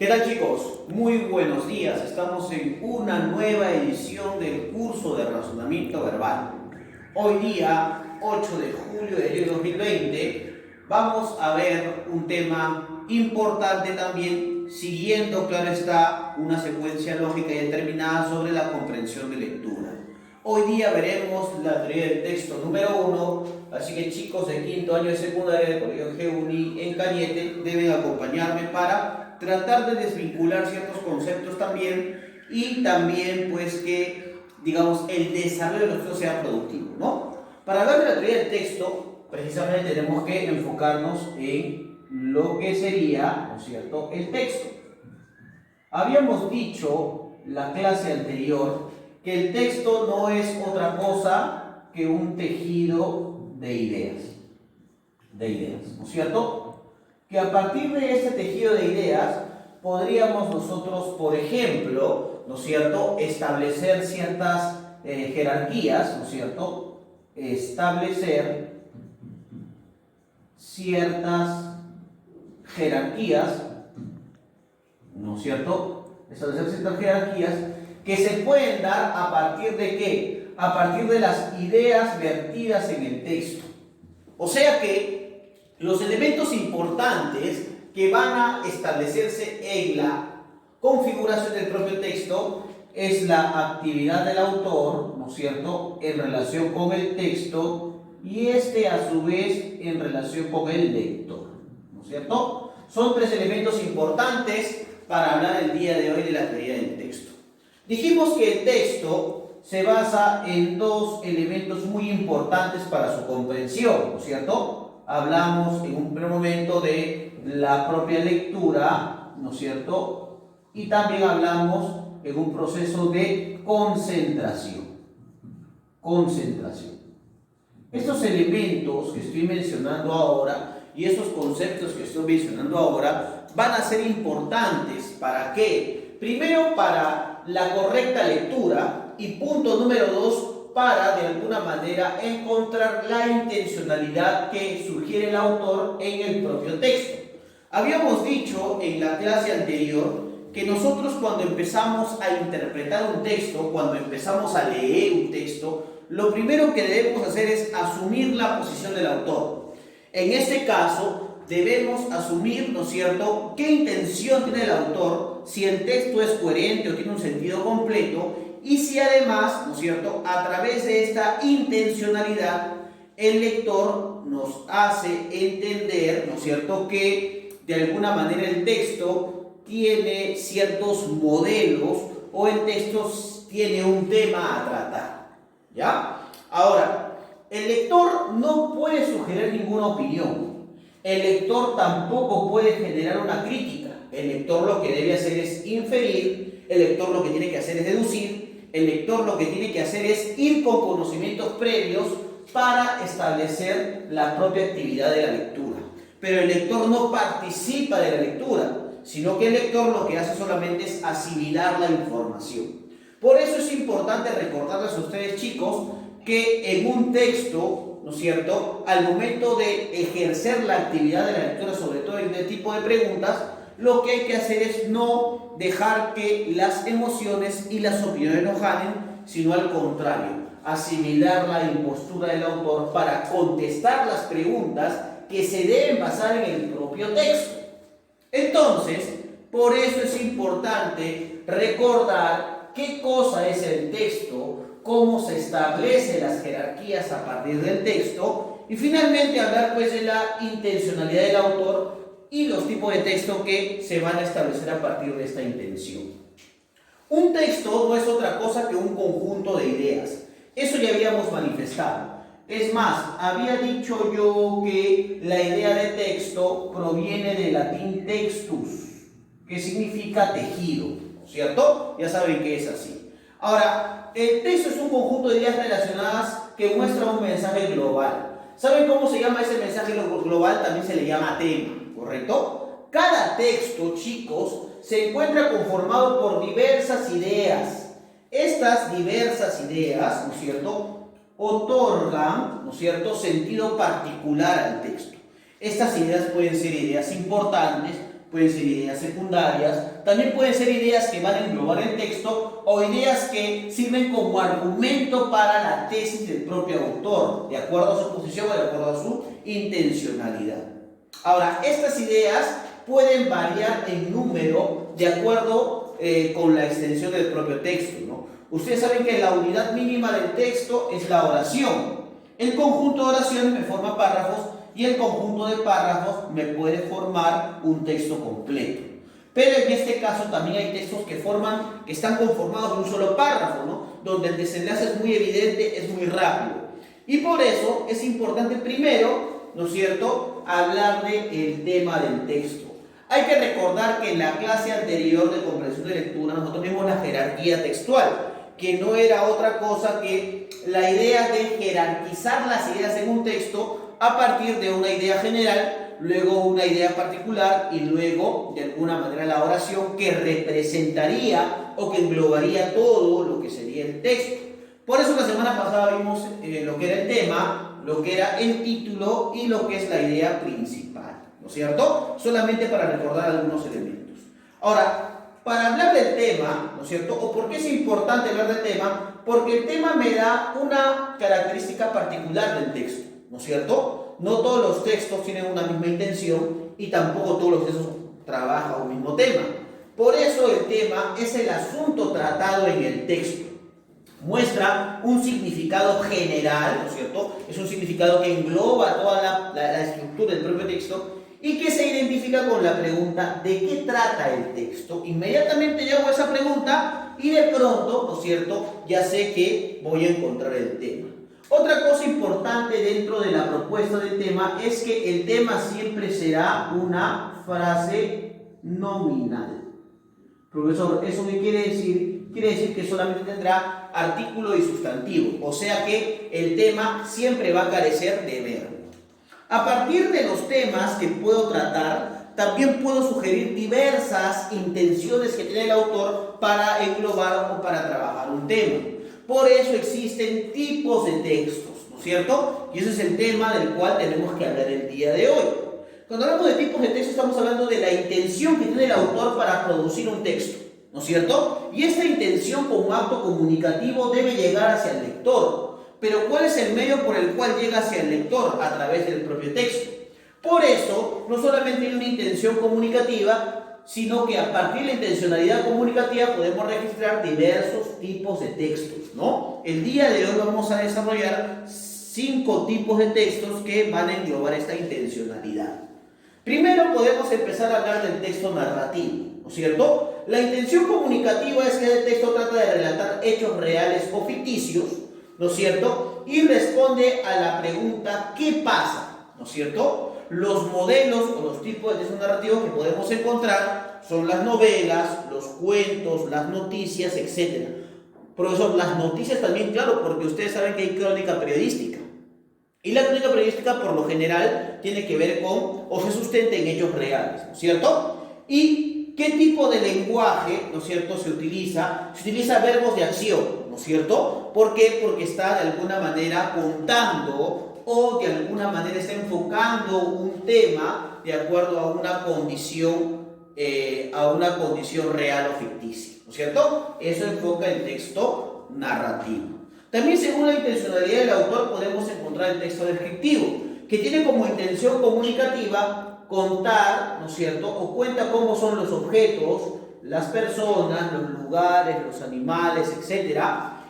¿Qué tal, chicos? Muy buenos días. Estamos en una nueva edición del curso de razonamiento verbal. Hoy día, 8 de julio del año 2020, vamos a ver un tema importante también, siguiendo, claro está, una secuencia lógica y determinada sobre la comprensión de lectura. Hoy día veremos la teoría del texto número 1, así que chicos de quinto año de secundaria del Colegio GUNI en Cañete deben acompañarme para tratar de desvincular ciertos conceptos también y también pues que, digamos, el desarrollo del texto sea productivo, ¿no? Para hablar de la teoría del texto, precisamente tenemos que enfocarnos en lo que sería, ¿no es cierto?, el texto. Habíamos dicho la clase anterior que el texto no es otra cosa que un tejido de ideas, ¿no es cierto? Que a partir de este tejido de ideas podríamos nosotros, por ejemplo, ¿no es cierto?, establecer ciertas jerarquías, ¿no es cierto?, establecer ciertas jerarquías, ¿no es cierto?, establecer ciertas jerarquías que se pueden dar a partir de ¿qué? A partir de las ideas vertidas en el texto. O sea que los elementos importantes que van a establecerse en la configuración del propio texto es la actividad del autor, ¿no es cierto?, en relación con el texto y a su vez en relación con el lector, ¿no es cierto? Son tres elementos importantes para hablar el día de hoy de la teoría del texto. Dijimos que el texto se basa en dos elementos muy importantes para su comprensión, ¿no es cierto? Hablamos en un primer momento de la propia lectura, ¿no es cierto? Y también hablamos en un proceso de concentración. Estos elementos que estoy mencionando ahora y estos conceptos que estoy mencionando ahora van a ser importantes. ¿Para qué? Primero, para la correcta lectura y punto número 2, para de alguna manera encontrar la intencionalidad que sugiere el autor en el propio texto. Habíamos dicho en la clase anterior que nosotros cuando empezamos a interpretar un texto, cuando empezamos a leer un texto, lo primero que debemos hacer es asumir la posición del autor. En este caso, debemos asumir, ¿no es cierto?, qué intención tiene el autor, si el texto es coherente o tiene un sentido completo, y si además, ¿no es cierto?, a través de esta intencionalidad, el lector nos hace entender, ¿no es cierto?, que de alguna manera el texto tiene ciertos modelos o el texto tiene un tema a tratar, ¿ya? Ahora, el lector no puede sugerir ninguna opinión. El lector tampoco puede generar una crítica. El lector lo que debe hacer es inferir, el lector lo que tiene que hacer es deducir, el lector lo que tiene que hacer es ir con conocimientos previos para establecer la propia actividad de la lectura. Pero el lector no participa de la lectura, sino que el lector lo que hace solamente es asimilar la información. Por eso es importante recordarles a ustedes, chicos, que en un texto, ¿no es cierto?, al momento de ejercer la actividad de la lectura, sobre todo en este tipo de preguntas, lo que hay que hacer es no dejar que las emociones y las opiniones nos ganen, sino al contrario, asimilar la impostura del autor para contestar las preguntas que se deben basar en el propio texto. Entonces, por eso es importante recordar qué cosa es el texto, cómo se establecen las jerarquías a partir del texto y finalmente hablar pues de la intencionalidad del autor y los tipos de texto que se van a establecer a partir de esta intención. Un texto no es otra cosa que un conjunto de ideas. Eso ya habíamos manifestado. Es más, había dicho yo que la idea de texto proviene del latín textus, que significa tejido, ¿no es cierto? Ya saben que es así. Ahora, el texto es un conjunto de ideas relacionadas que muestra un mensaje global. ¿Saben cómo se llama ese mensaje global? También se le llama tema, ¿correcto? Cada texto, chicos, se encuentra conformado por diversas ideas. Estas diversas ideas, ¿no es cierto?, otorgan, ¿no es cierto?, sentido particular al texto. Estas ideas pueden ser ideas importantes, pueden ser ideas secundarias, también pueden ser ideas que van a englobar el texto o ideas que sirven como argumento para la tesis del propio autor, de acuerdo a su posición o de acuerdo a su intencionalidad. Ahora, estas ideas pueden variar en número de acuerdo con la extensión del propio texto, ¿no? Ustedes saben que la unidad mínima del texto es la oración. El conjunto de oraciones me forma párrafos y el conjunto de párrafos me puede formar un texto completo. Pero en este caso también hay textos que están conformados de un solo párrafo, ¿no? Donde el desenlace es muy evidente, es muy rápido. Y por eso es importante primero, ¿no es cierto?, hablar del tema del texto. Hay que recordar que en la clase anterior de comprensión de lectura nosotros vimos la jerarquía textual, que no era otra cosa que la idea de jerarquizar las ideas en un texto a partir de una idea general, luego una idea particular y luego de alguna manera la oración que representaría o que englobaría todo lo que sería el texto. Por eso la semana pasada vimos lo que era el tema, lo que era el título y lo que es la idea principal, ¿no es cierto? Solamente para recordar algunos elementos. Ahora, para hablar del tema, ¿no es cierto? ¿O por qué es importante hablar del tema? Porque el tema me da una característica particular del texto, ¿no es cierto? No todos los textos tienen una misma intención y tampoco todos los textos trabajan un mismo tema. Por eso el tema es el asunto tratado en el texto. Muestra un significado general, ¿no es cierto? Es un significado que engloba toda la estructura del propio texto y que se identifica con la pregunta ¿de qué trata el texto? Inmediatamente yo hago esa pregunta y de pronto, ¿no es cierto?, ya sé que voy a encontrar el tema. Otra cosa importante dentro de la propuesta del tema es que el tema siempre será una frase nominal. Profesor, ¿eso qué quiere decir? Quiere decir que solamente tendrá artículo y sustantivo, o sea que el tema siempre va a carecer de verbo. A partir de los temas que puedo tratar, también puedo sugerir diversas intenciones que tiene el autor para englobar o para trabajar un tema. Por eso existen tipos de textos, ¿no es cierto? Y ese es el tema del cual tenemos que hablar el día de hoy. Cuando hablamos de tipos de texto estamos hablando de la intención que tiene el autor para producir un texto, ¿no es cierto? Y esta intención como acto comunicativo debe llegar hacia el lector. Pero ¿cuál es el medio por el cual llega hacia el lector? A través del propio texto. Por eso, no solamente hay una intención comunicativa, sino que a partir de la intencionalidad comunicativa podemos registrar diversos tipos de textos, ¿no? El día de hoy vamos a desarrollar 5 tipos de textos que van a englobar esta intencionalidad. Primero podemos empezar a hablar del texto narrativo, ¿no es cierto? La intención comunicativa es que el texto trata de relatar hechos reales o ficticios, ¿no es cierto? Y responde a la pregunta ¿qué pasa? ¿No es cierto? Los modelos o los tipos de texto narrativo que podemos encontrar son las novelas, los cuentos, las noticias, etc. Profesor, las noticias también, claro, porque ustedes saben que hay crónica periodística. Y la crónica periodística por lo general tiene que ver con o se sustenta en hechos reales, ¿no es cierto? Y ¿qué tipo de lenguaje, ¿no es cierto?, se utiliza? Se utiliza verbos de acción, ¿no es cierto? ¿Por qué? Porque está de alguna manera contando o de alguna manera está enfocando un tema de acuerdo a una condición real o ficticia, ¿no es cierto? Eso enfoca el texto narrativo. También según la intencionalidad del autor podemos encontrar el texto descriptivo, que tiene como intención comunicativa contar, ¿no es cierto?, o cuenta cómo son los objetos, las personas, los lugares, los animales, etc.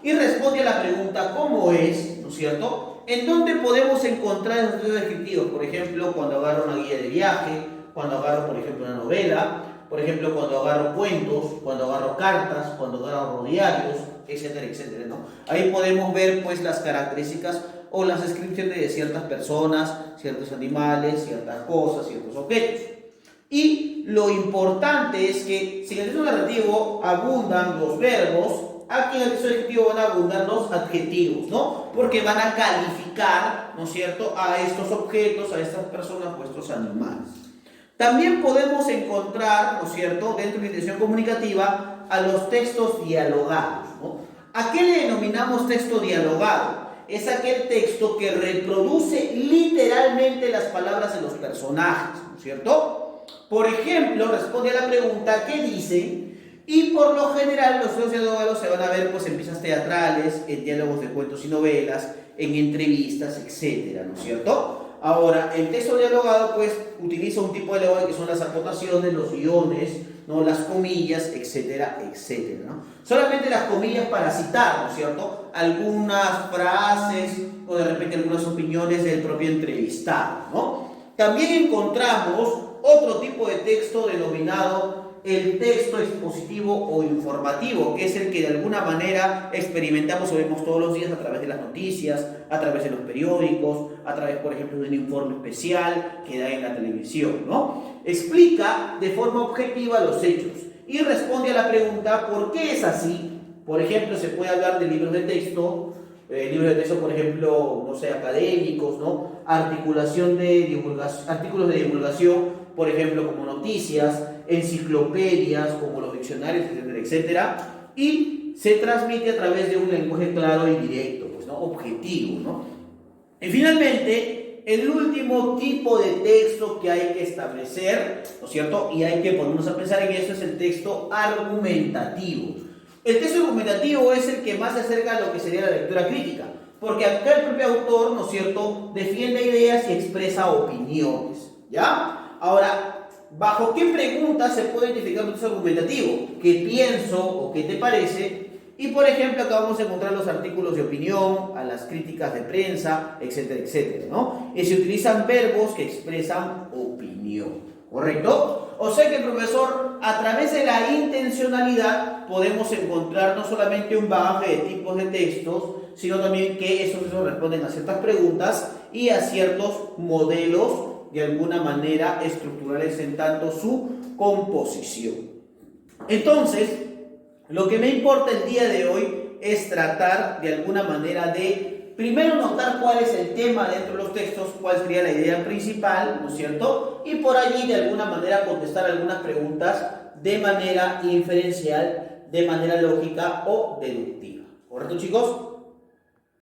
Y responde a la pregunta ¿cómo es?, ¿no es cierto?, en dónde podemos encontrar esos textos descriptivos. Por ejemplo, cuando agarro una guía de viaje, cuando agarro, por ejemplo, una novela, por ejemplo, cuando agarro cuentos, cuando agarro cartas, cuando agarro diarios, etcétera, etcétera, ¿no? Ahí podemos ver, pues, las características o las descripciones de ciertas personas, ciertos animales, ciertas cosas, ciertos objetos. Y lo importante es que si en el texto narrativo abundan los verbos, aquí en el texto descriptivo van a abundar los adjetivos, ¿no? Porque van a calificar, ¿no es cierto?, a estos objetos, a estas personas o a estos animales. También podemos encontrar, ¿no es cierto?, dentro de la intención comunicativa, a los textos dialogados, ¿no? ¿A qué le denominamos texto dialogado? Es aquel texto que reproduce literalmente las palabras de los personajes, ¿no es cierto? Por ejemplo, responde a la pregunta ¿qué dicen? Y por lo general los diálogos se van a ver pues en piezas teatrales, en diálogos de cuentos y novelas, en entrevistas, etcétera, ¿no es cierto? Ahora, el texto dialogado pues utiliza un tipo de lenguaje que son las acotaciones, los guiones, ¿no? Las comillas, etcétera, etcétera, ¿no? Solamente las comillas para citar, ¿no es cierto? Algunas frases o de repente algunas opiniones del propio entrevistado, ¿no? También encontramos otro tipo de texto denominado el texto expositivo o informativo, que es el que de alguna manera experimentamos o vemos todos los días a través de las noticias, a través de los periódicos, a través, por ejemplo, de un informe especial que da en la televisión, ¿no? Explica de forma objetiva los hechos y responde a la pregunta ¿por qué es así? Por ejemplo, se puede hablar de libros de texto, por ejemplo, no sé, académicos, ¿no? Articulación de divulgación, artículos de divulgación, por ejemplo, como noticias, enciclopedias, como los diccionarios, etcétera, etcétera, y se transmite a través de un lenguaje claro y directo, pues, ¿no? Objetivo, ¿no? Y finalmente, el último tipo de texto que hay que establecer, ¿no es cierto? Y hay que ponernos a pensar en eso, es el texto argumentativo. El texto argumentativo es el que más se acerca a lo que sería la lectura crítica, porque acá el propio autor, ¿no es cierto?, defiende ideas y expresa opiniones, ¿ya? Ahora, ¿bajo qué preguntas se puede identificar un texto argumentativo? ¿Qué pienso o qué te parece? Y por ejemplo, acá vamos a encontrar los artículos de opinión, a las críticas de prensa, etcétera, etcétera, ¿no? Y se utilizan verbos que expresan opinión, ¿correcto? O sea que el profesor, a través de la intencionalidad, podemos encontrar no solamente un bagaje de tipos de textos, sino también que esos responden a ciertas preguntas y a ciertos modelos de alguna manera estructurales en tanto su composición. Entonces, lo que me importa el día de hoy es tratar de alguna manera de primero notar cuál es el tema dentro de los textos, cuál sería la idea principal, ¿no es cierto? Y por allí de alguna manera contestar algunas preguntas de manera inferencial, de manera lógica o deductiva. ¿Correcto, chicos?